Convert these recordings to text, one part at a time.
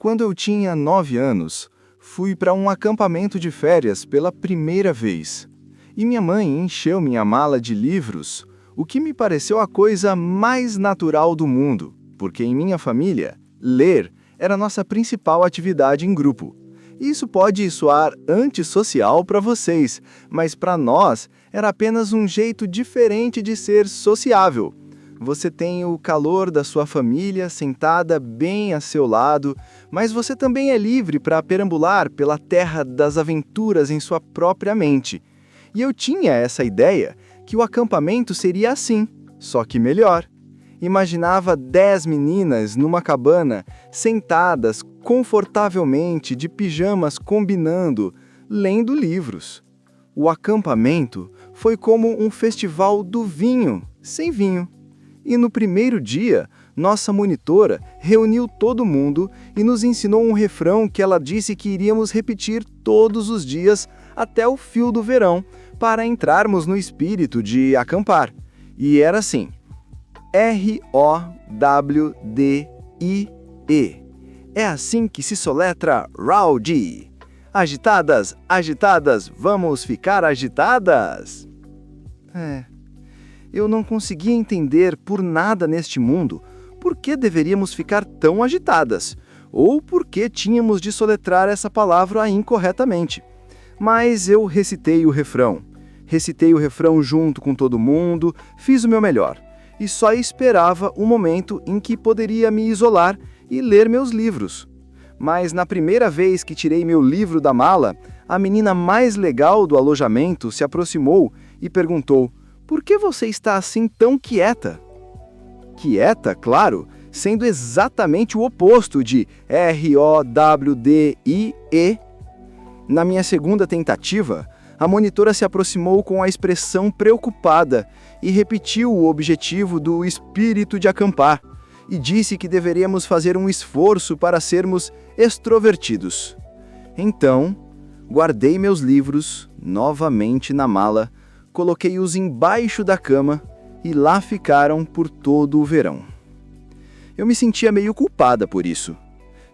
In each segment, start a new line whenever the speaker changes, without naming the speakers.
Quando eu tinha 9 anos, fui para um acampamento de férias pela primeira vez. E minha mãe encheu minha mala de livros, o que me pareceu a coisa mais natural do mundo, porque em minha família, ler era nossa principal atividade em grupo. Isso pode soar antissocial para vocês, mas para nós era apenas um jeito diferente de ser sociável. Você tem o calor da sua família sentada bem a seu lado, mas você também é livre para perambular pela terra das aventuras em sua própria mente. E eu tinha essa ideia que o acampamento seria assim, só que melhor. Imaginava 10 meninas numa cabana, sentadas confortavelmente, de pijamas combinando, lendo livros. O acampamento foi como um festival do vinho, sem vinho. E no primeiro dia, nossa monitora reuniu todo mundo e nos ensinou um refrão que ela disse que iríamos repetir todos os dias até o fim do verão, para entrarmos no espírito de acampar. E era assim: R-O-W-D-I-E. É assim que se soletra Rowdy. Agitadas, agitadas, vamos ficar agitadas? Eu não conseguia entender por nada neste mundo por que deveríamos ficar tão agitadas, ou por que tínhamos de soletrar essa palavra incorretamente. Mas eu recitei o refrão junto com todo mundo, fiz o meu melhor, e só esperava o momento em que poderia me isolar e ler meus livros. Mas na primeira vez que tirei meu livro da mala, a menina mais legal do alojamento se aproximou e perguntou: "Por que você está assim tão quieta?" Quieta, claro, sendo exatamente o oposto de R-O-W-D-I-E. Na minha segunda tentativa, a monitora se aproximou com a expressão preocupada e repetiu o objetivo do espírito de acampar, e disse que deveríamos fazer um esforço para sermos extrovertidos. Então, guardei meus livros novamente na mala, coloquei-os embaixo da cama e lá ficaram por todo o verão. Eu me sentia meio culpada por isso.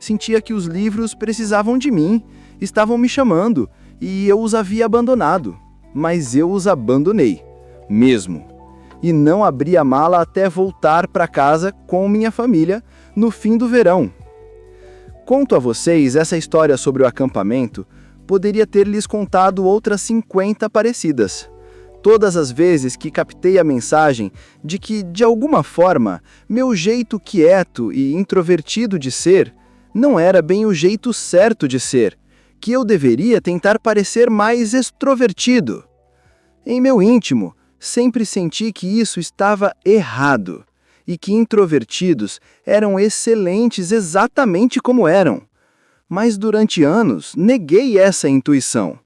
Sentia que os livros precisavam de mim, estavam me chamando, e eu os havia abandonado. Mas eu os abandonei, mesmo. E não abri a mala até voltar para casa com minha família no fim do verão. Conto a vocês essa história sobre o acampamento, poderia ter lhes contado outras 50 parecidas. Todas as vezes que captei a mensagem de que, de alguma forma, meu jeito quieto e introvertido de ser não era bem o jeito certo de ser, que eu deveria tentar parecer mais extrovertido. Em meu íntimo, sempre senti que isso estava errado, e que introvertidos eram excelentes exatamente como eram. Mas durante anos neguei essa intuição,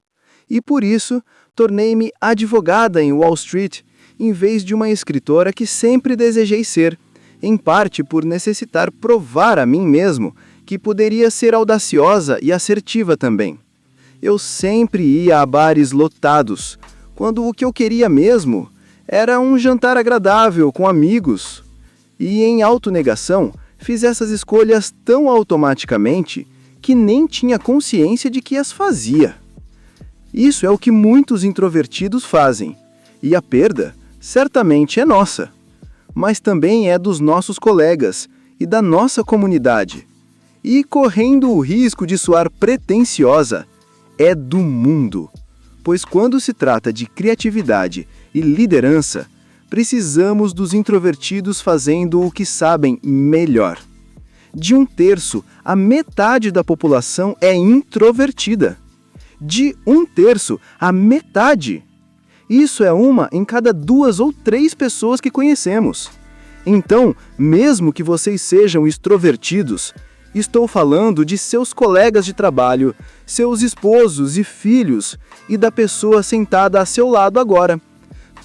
e por isso tornei-me advogada em Wall Street, em vez de uma escritora que sempre desejei ser, em parte por necessitar provar a mim mesmo que poderia ser audaciosa e assertiva também. Eu sempre ia a bares lotados, quando o que eu queria mesmo era um jantar agradável com amigos. E em autonegação, fiz essas escolhas tão automaticamente que nem tinha consciência de que as fazia. Isso é o que muitos introvertidos fazem, e a perda certamente é nossa, mas também é dos nossos colegas e da nossa comunidade. E correndo o risco de soar pretensiosa, é do mundo, pois quando se trata de criatividade e liderança, precisamos dos introvertidos fazendo o que sabem melhor. De 1/3, a metade da população é introvertida. De 1/3, a metade. Isso é 1 em cada 2 ou 3 pessoas que conhecemos. Então, mesmo que vocês sejam extrovertidos, estou falando de seus colegas de trabalho, seus esposos e filhos e da pessoa sentada a seu lado agora.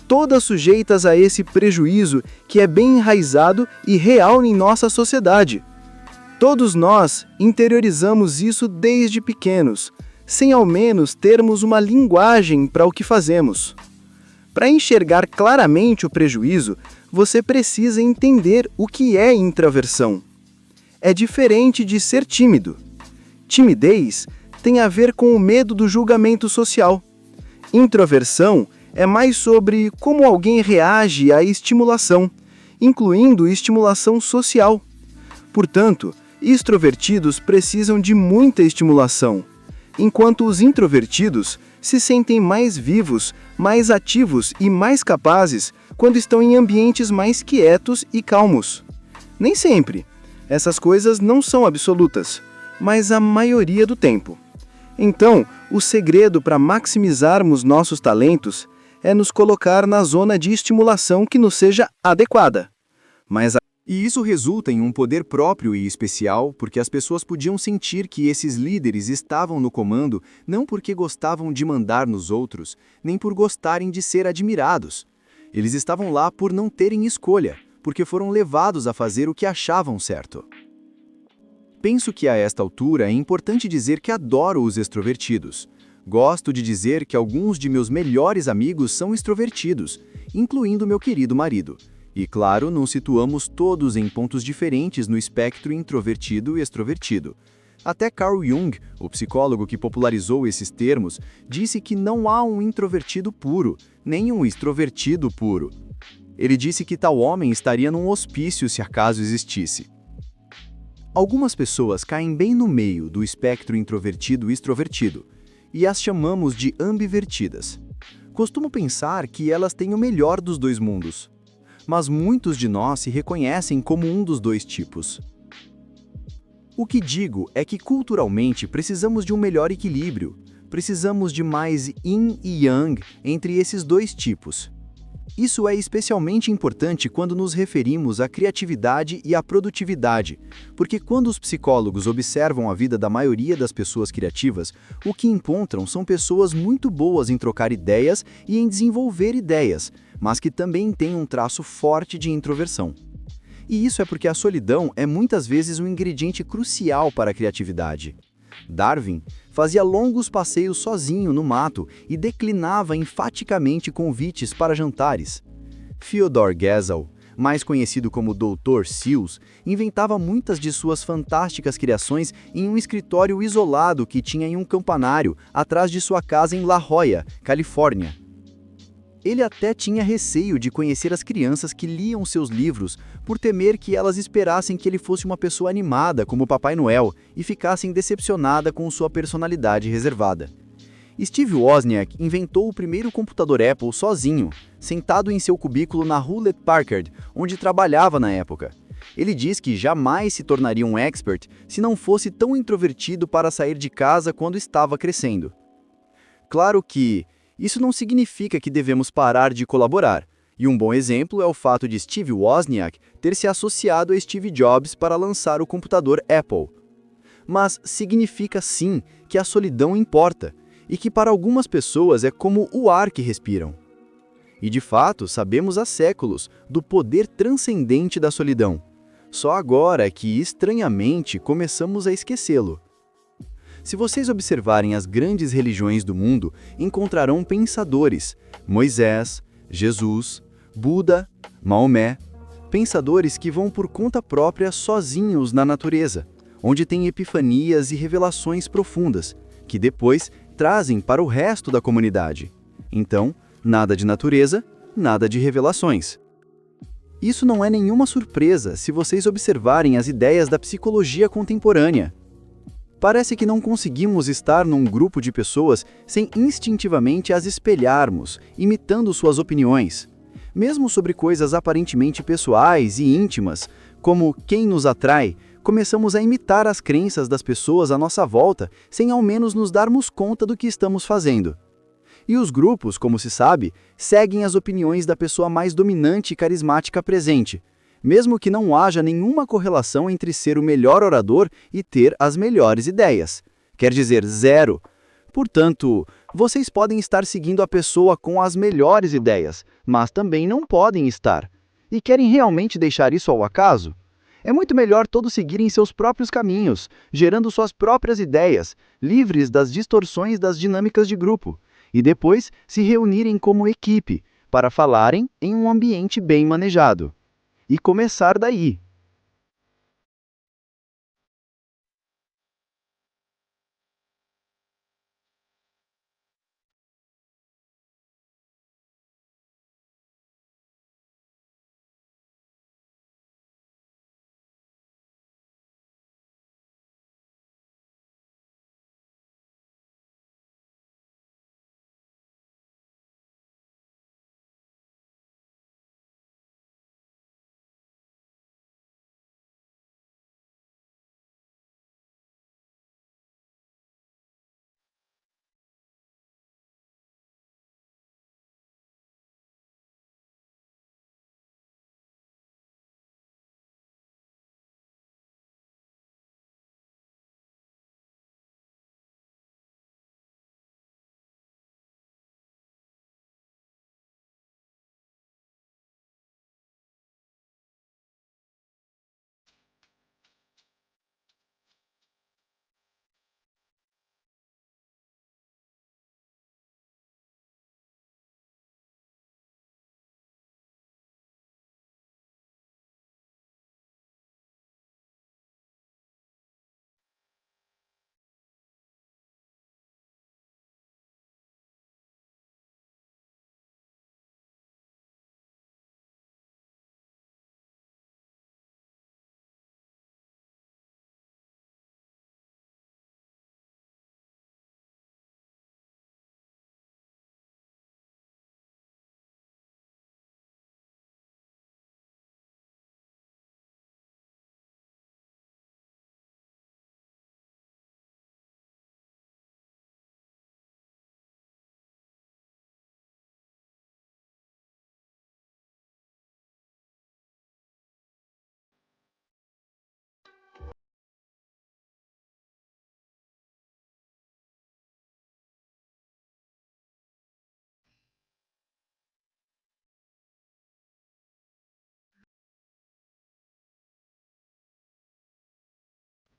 Todas sujeitas a esse prejuízo que é bem enraizado e real em nossa sociedade. Todos nós interiorizamos isso desde pequenos, sem ao menos termos uma linguagem para o que fazemos. Para enxergar claramente o prejuízo, você precisa entender o que é introversão. é diferente de ser tímido. Timidez tem a ver com o medo do julgamento social. Introversão é mais sobre como alguém reage à estimulação, incluindo estimulação social. Portanto, extrovertidos precisam de muita estimulação, enquanto os introvertidos se sentem mais vivos, mais ativos e mais capazes quando estão em ambientes mais quietos e calmos. Nem sempre. Essas coisas não são absolutas, mas a maioria do tempo. Então, o segredo para maximizarmos nossos talentos é nos colocar na zona de estimulação que nos seja adequada.
E isso resulta em um poder próprio e especial, porque as pessoas podiam sentir que esses líderes estavam no comando não porque gostavam de mandar nos outros, nem por gostarem de ser admirados. Eles estavam lá por não terem escolha, porque foram levados a fazer o que achavam certo. Penso que a esta altura é importante dizer que adoro os extrovertidos. Gosto de dizer que alguns de meus melhores amigos são extrovertidos, incluindo meu querido marido. E claro, nos situamos todos em pontos diferentes no espectro introvertido e extrovertido. Até Carl Jung, o psicólogo que popularizou esses termos, disse que não há um introvertido puro, nem um extrovertido puro. Ele disse que tal homem estaria num hospício se acaso existisse. Algumas pessoas caem bem no meio do espectro introvertido e extrovertido, e as chamamos de ambivertidas. Costumo pensar que elas têm o melhor dos dois mundos. Mas muitos de nós se reconhecem como um dos dois tipos. O que digo é que culturalmente precisamos de um melhor equilíbrio, precisamos de mais yin e yang entre esses dois tipos. Isso é especialmente importante quando nos referimos à criatividade e à produtividade, porque quando os psicólogos observam a vida da maioria das pessoas criativas, o que encontram são pessoas muito boas em trocar ideias e em desenvolver ideias, mas que também têm um traço forte de introversão. E isso é porque a solidão é muitas vezes um ingrediente crucial para a criatividade. Darwin fazia longos passeios sozinho no mato e declinava enfaticamente convites para jantares. Theodor Geisel, mais conhecido como Dr. Seuss, inventava muitas de suas fantásticas criações em um escritório isolado que tinha em um campanário atrás de sua casa em La Jolla, Califórnia. Ele até tinha receio de conhecer as crianças que liam seus livros, por temer que elas esperassem que ele fosse uma pessoa animada como Papai Noel e ficassem decepcionadas com sua personalidade reservada. Steve Wozniak inventou o primeiro computador Apple sozinho, sentado em seu cubículo na Hewlett Packard, onde trabalhava na época. Ele diz que jamais se tornaria um expert se não fosse tão introvertido para sair de casa quando estava crescendo. Claro que isso não significa que devemos parar de colaborar, e um bom exemplo é o fato de Steve Wozniak ter se associado a Steve Jobs para lançar o computador Apple. Mas significa sim que a solidão importa, e que para algumas pessoas é como o ar que respiram. E de fato, sabemos há séculos do poder transcendente da solidão. Só agora é que, estranhamente, começamos a esquecê-lo. Se vocês observarem as grandes religiões do mundo, encontrarão pensadores, Moisés, Jesus, Buda, Maomé, pensadores que vão por conta própria sozinhos na natureza, onde têm epifanias e revelações profundas, que depois trazem para o resto da comunidade. Então, nada de natureza, nada de revelações. Isso não é nenhuma surpresa se vocês observarem as ideias da psicologia contemporânea. Parece que não conseguimos estar num grupo de pessoas sem instintivamente as espelharmos, imitando suas opiniões. Mesmo sobre coisas aparentemente pessoais e íntimas, como quem nos atrai, começamos a imitar as crenças das pessoas à nossa volta, sem ao menos nos darmos conta do que estamos fazendo. E os grupos, como se sabe, seguem as opiniões da pessoa mais dominante e carismática presente, mesmo que não haja nenhuma correlação entre ser o melhor orador e ter as melhores ideias. Quer dizer, zero. Portanto, vocês podem estar seguindo a pessoa com as melhores ideias, mas também não podem estar. E querem realmente deixar isso ao acaso? É muito melhor todos seguirem seus próprios caminhos, gerando suas próprias ideias, livres das distorções das dinâmicas de grupo, e depois se reunirem como equipe, para falarem em um ambiente bem manejado. E começar daí.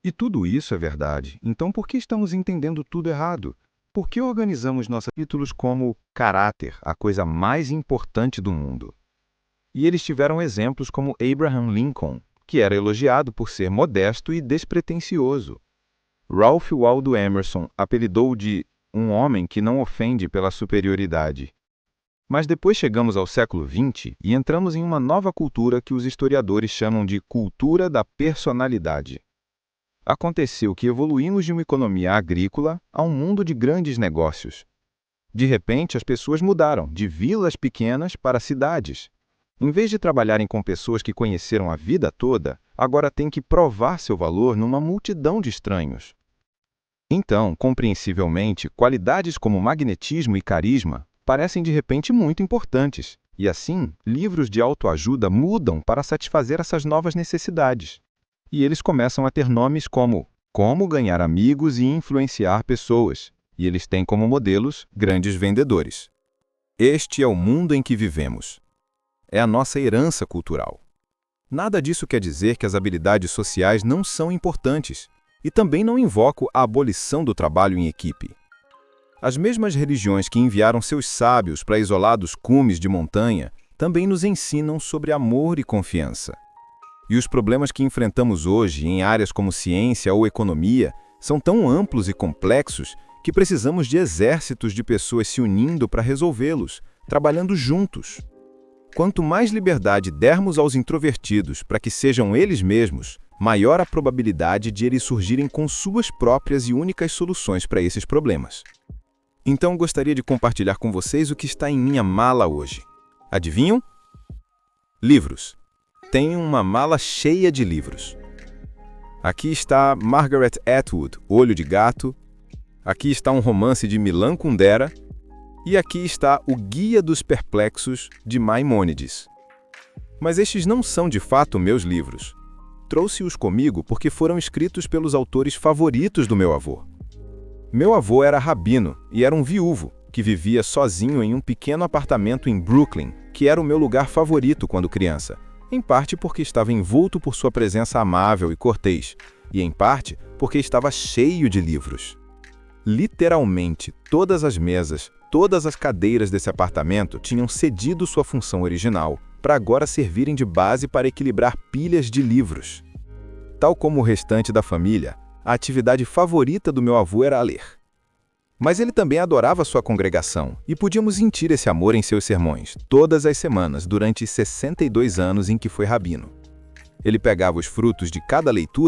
E tudo isso é verdade. Então por que estamos entendendo tudo errado? Por que organizamos nossos títulos como caráter, a coisa mais importante do mundo? E eles tiveram exemplos como Abraham Lincoln, que era elogiado por ser modesto e despretensioso. Ralph Waldo Emerson apelidou de um homem que não ofende pela superioridade. Mas depois chegamos ao século XX e entramos em uma nova cultura que os historiadores chamam de cultura da personalidade. Aconteceu que evoluímos de uma economia agrícola a um mundo de grandes negócios. De repente, as pessoas mudaram de vilas pequenas para cidades. Em vez de trabalharem com pessoas que conheceram a vida toda, agora têm que provar seu valor numa multidão de estranhos. Então, compreensivelmente, qualidades como magnetismo e carisma parecem de repente muito importantes, e assim, livros de autoajuda mudam para satisfazer essas novas necessidades. E eles começam a ter nomes como Como Ganhar Amigos e Influenciar Pessoas, e eles têm como modelos grandes vendedores. Este é o mundo em que vivemos. É a nossa herança cultural. Nada disso quer dizer que as habilidades sociais não são importantes, e também não invoco a abolição do trabalho em equipe. As mesmas religiões que enviaram seus sábios para isolados cumes de montanha também nos ensinam sobre amor e confiança. E os problemas que enfrentamos hoje em áreas como ciência ou economia são tão amplos e complexos que precisamos de exércitos de pessoas se unindo para resolvê-los, trabalhando juntos. Quanto mais liberdade dermos aos introvertidos para que sejam eles mesmos, maior a probabilidade de eles surgirem com suas próprias e únicas soluções para esses problemas. Então gostaria de compartilhar com vocês o que está em minha mala hoje. Adivinham? Livros. Tenho uma mala cheia de livros. Aqui está Margaret Atwood, Olho de Gato. Aqui está um romance de Milan Kundera. E aqui está O Guia dos Perplexos, de Maimônides. Mas estes não são de fato meus livros. Trouxe-os comigo porque foram escritos pelos autores favoritos do meu avô. Meu avô era rabino e era um viúvo, que vivia sozinho em um pequeno apartamento em Brooklyn, que era o meu lugar favorito quando criança, em parte porque estava envolto por sua presença amável e cortês, e em parte porque estava cheio de livros. Literalmente, todas as mesas, todas as cadeiras desse apartamento tinham cedido sua função original, para agora servirem de base para equilibrar pilhas de livros. Tal como o restante da família, a atividade favorita do meu avô era ler. Mas ele também adorava sua congregação, e podíamos sentir esse amor em seus sermões, todas as semanas, durante 62 anos em que foi rabino. Ele pegava os frutos de cada leitura